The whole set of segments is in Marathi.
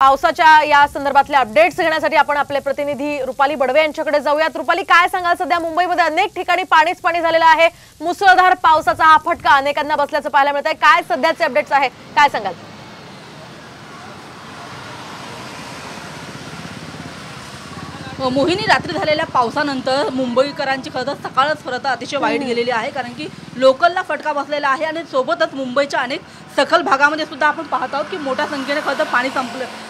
पावसाच्या या संदर्भातले अपडेट्स घेण्यासाठी आपण आपले प्रतिनिधी रुपाली बडवे यांच्याकडे जाऊयात। रुपाली, काय सांगाल? सध्या मुंबईमध्ये अनेक ठिकाणी पाणीच पाणी झालेलं आहे। मुसळधार पावसाचा हा फटका अनेकांना बसल्याचं पाहायला मिळत आहे। काय सध्याचे अपडेट्स आहे, काय सांगाल? मोहिनी, रात्री झालेल्या पावसानंतर मुंबईकरांची खरं तर सकाळच खरं अतिशय वाईट गेलेली आहे, कारण की लोकलला फटका बसलेला आहे आणि सोबतच मुंबईच्या अनेक सखल भागामध्ये सुद्धा आपण पाहत आहोत की मोठ्या संख्येने खरं तर पाणी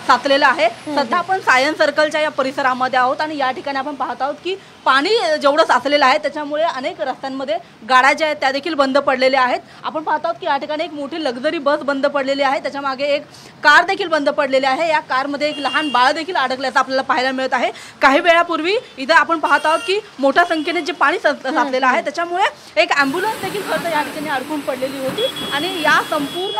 साचलेलं आहे। सध्या आपण सायन्स सर्कलच्या या परिसरामध्ये आहोत आणि या ठिकाणी आपण पाहत आहोत की पाणी जेवढं साचलेलं आहे त्याच्यामुळे अनेक रस्त्यांमध्ये गाड्या ज्या आहेत त्या देखील बंद पडलेल्या आहेत। आपण पाहत आहोत की या ठिकाणी एक मोठी लक्झरी बस बंद पडलेली आहे, त्याच्यामागे एक कार देखील बंद पडलेली आहे। या कारमध्ये एक लहान बाळ देखील अडकल्याचं आपल्याला पाहायला मिळत आहे। काही वेळापूर्वी इथं आपण पाहत आहोत की मोठ्या संख्येने जे पाणी साचलेलं आहे त्याच्यामुळे एक ॲम्ब्युलन्स देखील खरं तर या ठिकाणी अडकून पडलेली होती आणि या संपूर्ण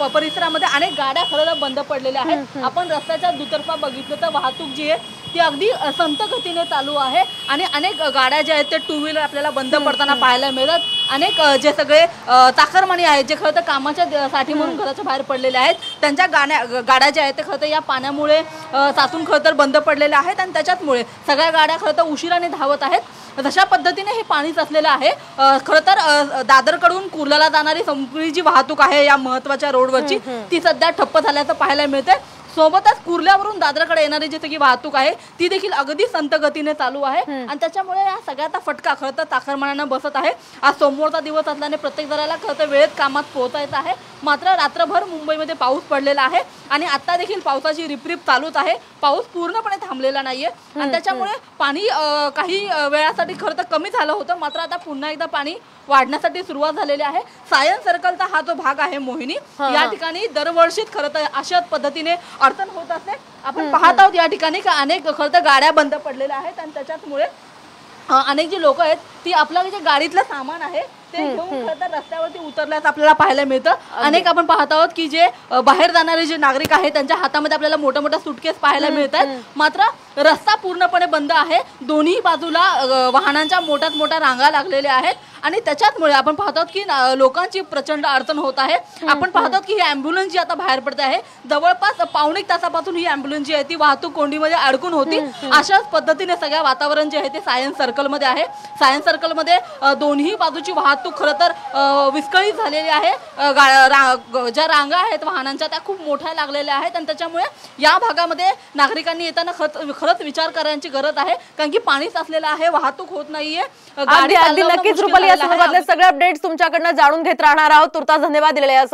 परिसरामध्ये अनेक गाड्या खरं बंद पडलेल्या आहेत। आपण रस्त्याच्या दुतर्फा बघितलं तर वाहतूक जी आहे ती अगदी संत गतीने चालू आहे आणि अनेक गाड्या ज्या आहेत ते टू व्हीलर आपल्याला बंद पडताना पाहायला मिळतात। अनेक जे सगळे चाकरमानी आहेत जे खरं तर कामाच्या साठी म्हणून घराच्या बाहेर पडलेले आहेत त्यांच्या गाड्या ज्या आहेत ते खरं तर या पाण्यामुळे साचून खरं तर बंद पडलेल्या आहेत आणि त्याच्यामुळे सगळ्या गाड्या खरं तर उशिराने धावत आहेत। तशा पद्धतीने हे पाणी साचलेलं आहे। खरं तर दादरकडून कुर्ल्याला जाणारी संपूर्ण जी वाहतूक आहे या महत्त्वाच्या रोडवरची ती सध्या ठप्प झाल्याचं पाहायला मिळतंय। सोबतच कुर्ल्यावरून दादरकडे येणारी जी सगळी वाहतूक आहे ती देखील अगदी संत गतीने चालू आहे आणि त्याच्यामुळे या सगळ्याचा फटका खरं तर चाकरमान्यांना बसत आहे। आज सोमवारचा दिवस असल्याने प्रत्येक जणाला खरं तर वेळेत कामात पोहोचायचं आहे, मात्र रात्रभर मुंबईमध्ये पाऊस पडलेला आहे आणि आता देखील पावसाची रिपरिप चालूच आहे। पाऊस पूर्णपणे थांबलेला नाहीये आणि त्याच्यामुळे पाणी काही वेळासाठी खरं तर कमी झालं होतं, मात्र आता पुन्हा एकदा पाणी वाढण्यासाठी सुरुवात झालेली आहे। सायन्स सर्कलचा हा जो भाग आहे मोहिनी, या ठिकाणी दरवर्षी खरं तर अशाच पद्धतीने अडचण होत असते। आपण पाहत आहोत या ठिकाणी अनेक खरं तर गाड्या बंद पडलेल्या आहेत आणि त्याच्यामुळे अनेक जी लोक आहेत ती आपलं जे गाडीतलं सामान आहे ते घेऊन खरं तर रस्त्यावरती उतरल्याचं आपल्याला पाहायला मिळतं। अनेक आपण पाहत आहोत की जे बाहेर जाणारे जे नागरिक आहेत त्यांच्या हातामध्ये आपल्याला मोठ्या मोठ्या सुटकेस पाहायला मिळतात, मात्र रस्ता पूर्णपणे बंद आहे। दोन्ही बाजूला वाहनांच्या मोठ्यात मोठ्या रांगा लागलेल्या आहेत आणि त्याच्यामुळे आपण पाहत आहोत की लोकांची प्रचंड अडचण होत आहे। आपण पाहत आहोत की ही ॲम्ब्युलन्स जी आता बाहेर पडते आहे जवळपास पावणे तासापासून ही ॲम्ब्युलन्स जी आहे ती वाहतूक कोंडीमध्ये अडकून होती। अशाच पद्धतीने सगळ्या वातावरण जे आहे ते सायन्स सर्कलमध्ये आहे। सायन्स सर्कलमध्ये दोन्ही बाजूची वाहतूक खरं तर विस्कळीत झालेली आहे। ज्या रांगा आहेत वाहनांच्या त्या खूप मोठ्या लागलेल्या आहेत आणि त्याच्यामुळे या भागामध्ये नागरिकांनी येताना खरंच विचार करण्याची गरज आहे, कारण की पाणी साचलेलं आहे, वाहतूक होत नाहीये। नक्कीच रुपाली, या संदर्भातले सगळे अपडेट्स तुमच्याकडनं जाणून घेत राहणार आहोत। तुर्तास धन्यवाद दिलेल्या